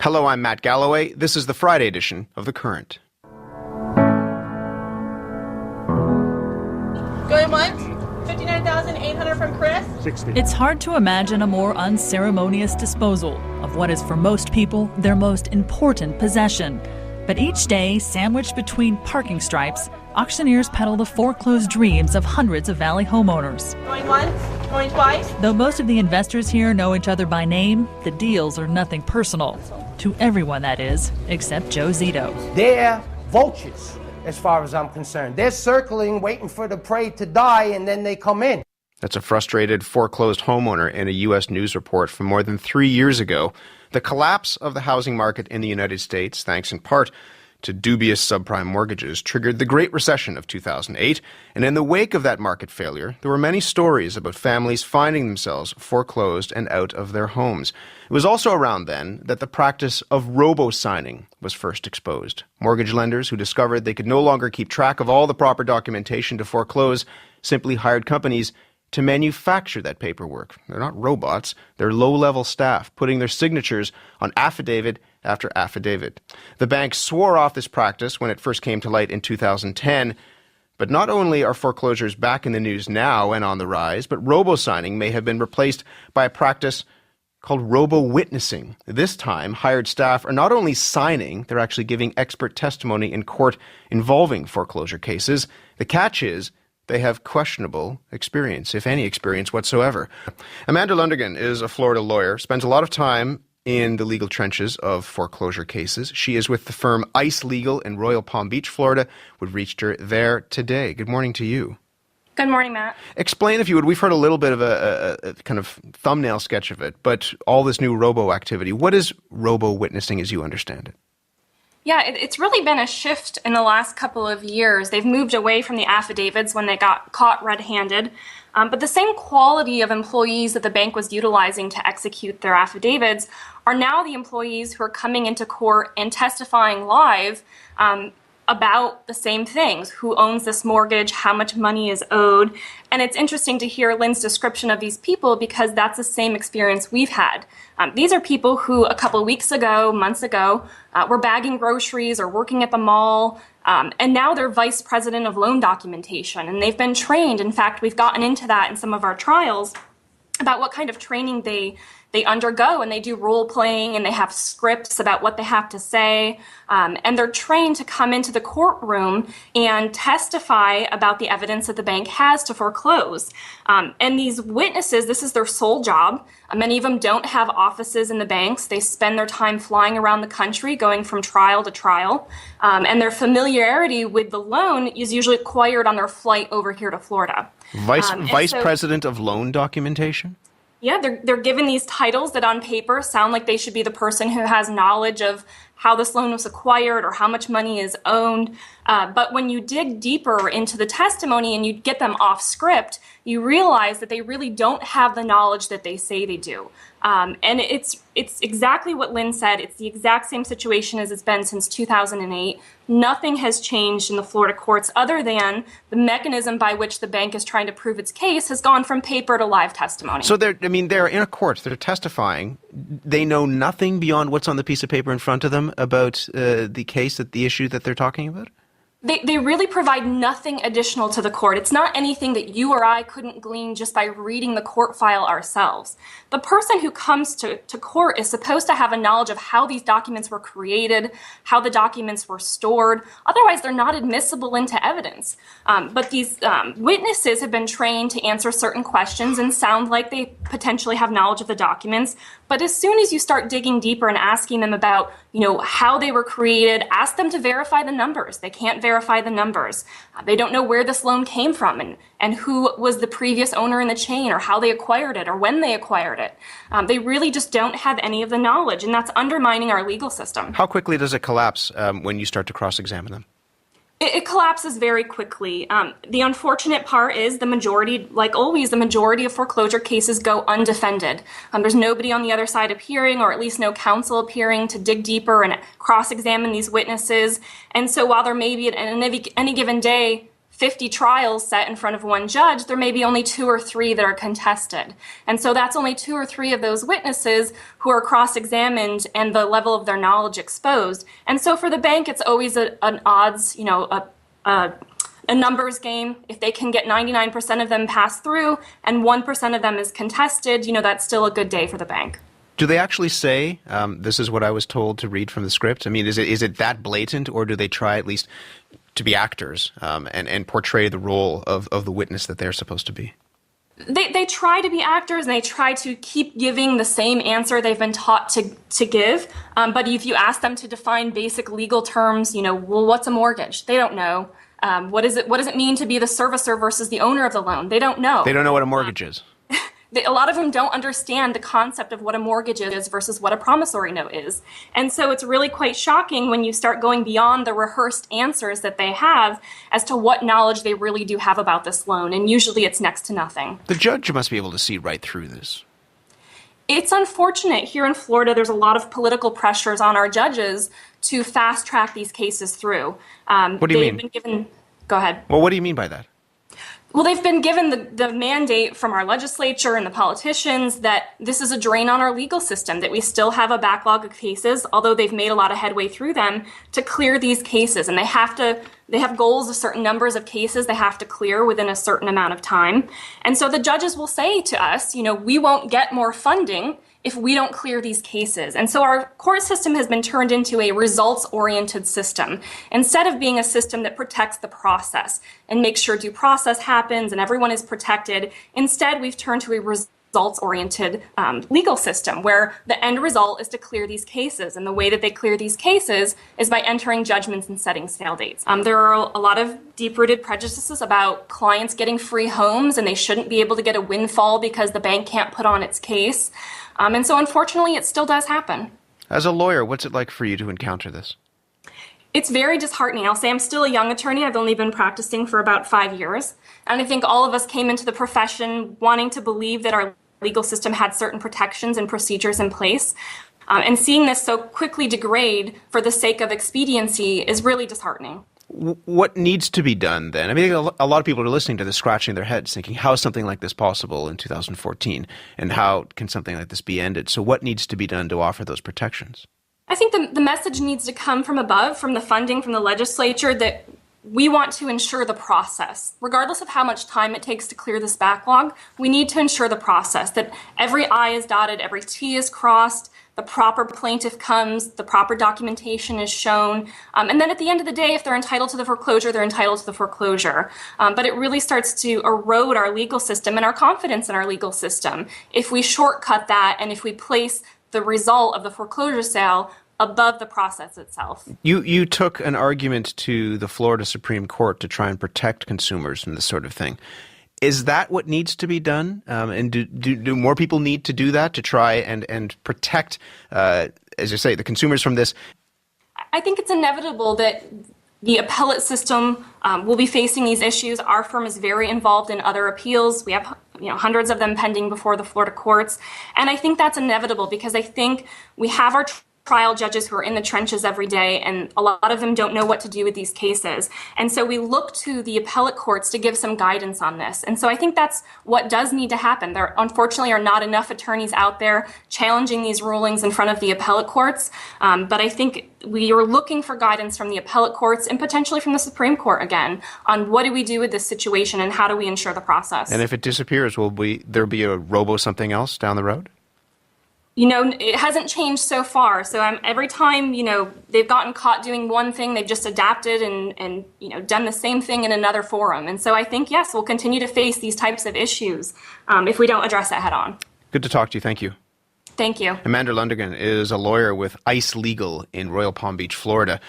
Hello, I'm Matt Galloway. This is the Friday edition of The Current. Going once? 59,800 from Chris? 60. It's hard to imagine a more unceremonious disposal of what is for most people their most important possession. But each day, sandwiched between parking stripes, auctioneers peddle the foreclosed dreams of hundreds of Valley homeowners. Going once? Going twice? Though most of the investors here know each other by name, the deals are nothing personal. To everyone, that is, except Joe Zito. They're vultures, as far as I'm concerned. They're circling, waiting for the prey to die, and then they come in. That's a frustrated foreclosed homeowner in a U.S. news report from more than 3 years ago. The collapse of the housing market in the United States, thanks in part to dubious subprime mortgages, triggered the Great Recession of 2008, and in the wake of that market failure, there were many stories about families finding themselves foreclosed and out of their homes. It was also around then that the practice of robo-signing was first exposed. Mortgage lenders who discovered they could no longer keep track of all the proper documentation to foreclose simply hired companies to manufacture that paperwork. They're not robots, they're low-level staff putting their signatures on affidavit after affidavit. The bank swore off this practice when it first came to light in 2010, but not only are foreclosures back in the news now and on the rise, but robo-signing may have been replaced by a practice called robo-witnessing. This time, hired staff are not only signing, they're actually giving expert testimony in court involving foreclosure cases. The catch is they have questionable experience, if any experience whatsoever. Amanda Lundergan is a Florida lawyer, spends a lot of time in the legal trenches of foreclosure cases. She is with the firm Ice Legal in Royal Palm Beach, Florida. We've reached her there today. Good morning to you. Good morning, Matt. Explain, if you would. We've heard a little bit of a kind of thumbnail sketch of it, but all this new robo-activity, what is robo-witnessing as you understand it? Yeah, it's really been a shift in the last couple of years. They've moved away from the affidavits when they got caught red-handed. But the same quality of employees that the bank was utilizing to execute their affidavits are now the employees who are coming into court and testifying live about the same things. Who owns this mortgage? How much money is owed? And it's interesting to hear Lynn's description of these people because that's the same experience we've had. These are people who a couple of weeks ago, months ago, were bagging groceries or working at the mall, and now they're vice president of loan documentation, and they've been trained. In fact, we've gotten into that in some of our trials about what kind of training they undergo, and they do role playing and they have scripts about what they have to say, and they're trained to come into the courtroom and testify about the evidence that the bank has to foreclose. And these witnesses, this is their sole job. Many of them don't have offices in the banks. They spend their time flying around the country, going from trial to trial, and their familiarity with the loan is usually acquired on their flight over here to Florida. Vice President of Loan Documentation? Yeah, they're given these titles that on paper sound like they should be the person who has knowledge of how this loan was acquired or how much money is owned. But when you dig deeper into the testimony and you get them off script, you realize that they really don't have the knowledge that they say they do. And it's exactly what Lynn said. It's the exact same situation as it's been since 2008. Nothing has changed in the Florida courts other than the mechanism by which the bank is trying to prove its case has gone from paper to live testimony. So they're in a court, they're testifying. They know nothing beyond what's on the piece of paper in front of them about the case, the issue that they're talking about? They really provide nothing additional to the court. It's not anything that you or I couldn't glean just by reading the court file ourselves. The person who comes to court is supposed to have a knowledge of how these documents were created, how the documents were stored. Otherwise, they're not admissible into evidence. But these witnesses have been trained to answer certain questions and sound like they potentially have knowledge of the documents. But as soon as you start digging deeper and asking them about, how they were created, ask them to verify the numbers. They can't verify the numbers. They don't know where this loan came from and who was the previous owner in the chain or how they acquired it or when they acquired it. They really just don't have any of the knowledge, and that's undermining our legal system. How quickly does it collapse when you start to cross-examine them? It collapses very quickly. The unfortunate part is the majority of foreclosure cases go undefended. There's nobody on the other side appearing, or at least no counsel appearing to dig deeper and cross-examine these witnesses. And so while there may be at any given day 50 trials set in front of one judge, there may be only 2 or 3 that are contested. And so that's only 2 or 3 of those witnesses who are cross-examined and the level of their knowledge exposed. And so for the bank, it's always an odds, a numbers game. If they can get 99% of them pass through and 1% of them is contested, that's still a good day for the bank. Do they actually say, this is what I was told to read from the script? I mean, is it that blatant, or do they try at least to be actors and portray the role of the witness that they're supposed to be? They try to be actors, and they try to keep giving the same answer they've been taught to give. But if you ask them to define basic legal terms, well, what's a mortgage? They don't know. What does it mean to be the servicer versus the owner of the loan? They don't know. They don't know what a mortgage is. A lot of them don't understand the concept of what a mortgage is versus what a promissory note is. And so it's really quite shocking when you start going beyond the rehearsed answers that they have as to what knowledge they really do have about this loan. And usually it's next to nothing. The judge must be able to see right through this. It's unfortunate. Here in Florida, there's a lot of political pressures on our judges to fast track these cases through. What do you mean? Go ahead. Well, what do you mean by that? Well, they've been given the mandate from our legislature and the politicians that this is a drain on our legal system, that we still have a backlog of cases, although they've made a lot of headway through them, to clear these cases. And they have goals of certain numbers of cases they have to clear within a certain amount of time. And so the judges will say to us, we won't get more funding if we don't clear these cases. And so our court system has been turned into a results-oriented system instead of being a system that protects the process and makes sure due process happens and everyone is protected. Instead, we've turned to a results-oriented legal system where the end result is to clear these cases. And the way that they clear these cases is by entering judgments and setting sale dates. There are a lot of deep-rooted prejudices about clients getting free homes, and they shouldn't be able to get a windfall because the bank can't put on its case. And so unfortunately, it still does happen. As a lawyer, what's it like for you to encounter this? It's very disheartening. I'll say I'm still a young attorney. I've only been practicing for about 5 years. And I think all of us came into the profession wanting to believe that our legal system had certain protections and procedures in place. And seeing this so quickly degrade for the sake of expediency is really disheartening. What needs to be done then? I mean, a lot of people are listening to this, scratching their heads, thinking, how is something like this possible in 2014? And how can something like this be ended? So what needs to be done to offer those protections? I think the message needs to come from above, from the funding, from the legislature, that we want to ensure the process. Regardless of how much time it takes to clear this backlog, we need to ensure the process, that every I is dotted, every T is crossed, the proper plaintiff comes, the proper documentation is shown, and then at the end of the day, if they're entitled to the foreclosure, they're entitled to the foreclosure. But it really starts to erode our legal system and our confidence in our legal system if we shortcut that and if we place the result of the foreclosure sale above the process itself. You took an argument to the Florida Supreme Court to try and protect consumers from this sort of thing. Is that what needs to be done? And do more people need to do that to try and protect, as you say, the consumers from this? I think it's inevitable that the appellate system will be facing these issues. Our firm is very involved in other appeals. We have hundreds of them pending before the Florida courts. And I think that's inevitable because I think we have our trial judges who are in the trenches every day, and a lot of them don't know what to do with these cases. And so we look to the appellate courts to give some guidance on this. And so I think that's what does need to happen. There unfortunately are not enough attorneys out there challenging these rulings in front of the appellate courts. But I think we are looking for guidance from the appellate courts and potentially from the Supreme Court again on what do we do with this situation and how do we ensure the process. And if it disappears, will there be a robo something else down the road? It hasn't changed so far. So every time, they've gotten caught doing one thing, they've just adapted and done the same thing in another forum. And so I think, yes, we'll continue to face these types of issues if we don't address it head on. Good to talk to you. Thank you. Thank you. Amanda Lundergan is a lawyer with Ice Legal in Royal Palm Beach, Florida.